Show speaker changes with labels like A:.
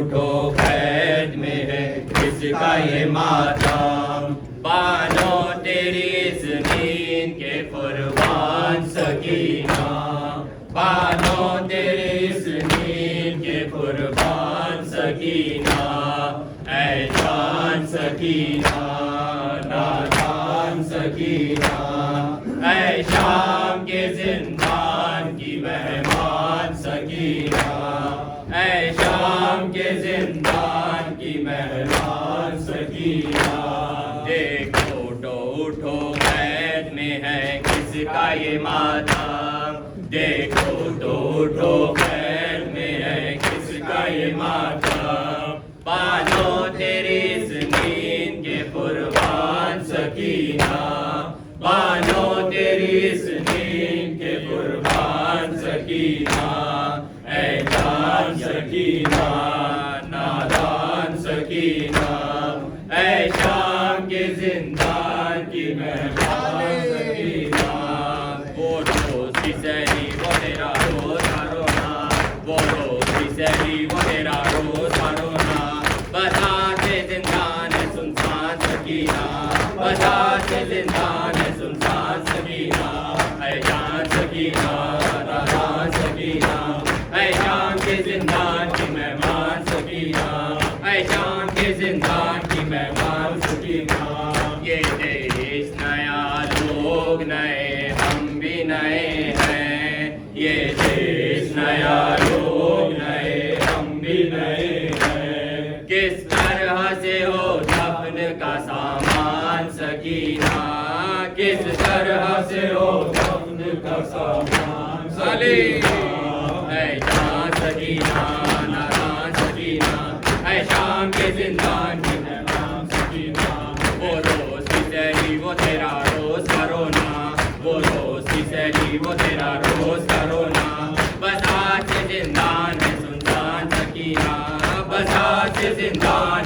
A: उठो कैद में है किसका ये मातम। बानो तेरी ज़मीन के कुर्बान सकीना, बानो तेरी ज़मीन के कुर्बान सकीना। ऐ जान सकीना नादान सकीना, ऐ शाम के जिंदान की मेहमान सकीना, ऐ शाम के जिंदान की मेहमान सकीना। देखो तो उठो कैद में है किसका ये मातम, देखो तो उठो कैद में है किसका ये मातम। बानो तेरी ज़मीन के कुर्बान सकीना, बानो तेरी ज़मीन के कुर्बान सकीना। ऐ जान सकीना नादान सकीना, ऐ शाम के जिंदान की मेहमान सकीना। वो रोज़ की सहरी वो तेरा रोज़ रोना, वो रोज़ की सहरी वो तेरा रोज़ रोना। बसाते जिंदान है सुनसान सकीना, बसाते जिंदान है सुनसान सकीना। ऐ जान सकीना नादान सकीना, ऐ शाम के जिंदान की मेहमान सकीना, ऐ शाम के जिंदान की मेहमान सकीना। ये देश नया लोग नए हम भी नए हैं, ये देश नया लोग नए हम भी नए हैं। किस तरह से हो दफन का सामान सकीना, किस तरह से हो दफन का सामान सकीना। ऐ जान सकीना नादान सकीना, ऐ शाम के जिंदान की मेहमान सकीना। वो रोज़ की सहरी वो तेरा रोज़ करोना, वो रोज़ की सहरी वो तेरा रोज़ करोना। बस आज से जिंदान है सुनसान सकीना, बस आज से जिंदान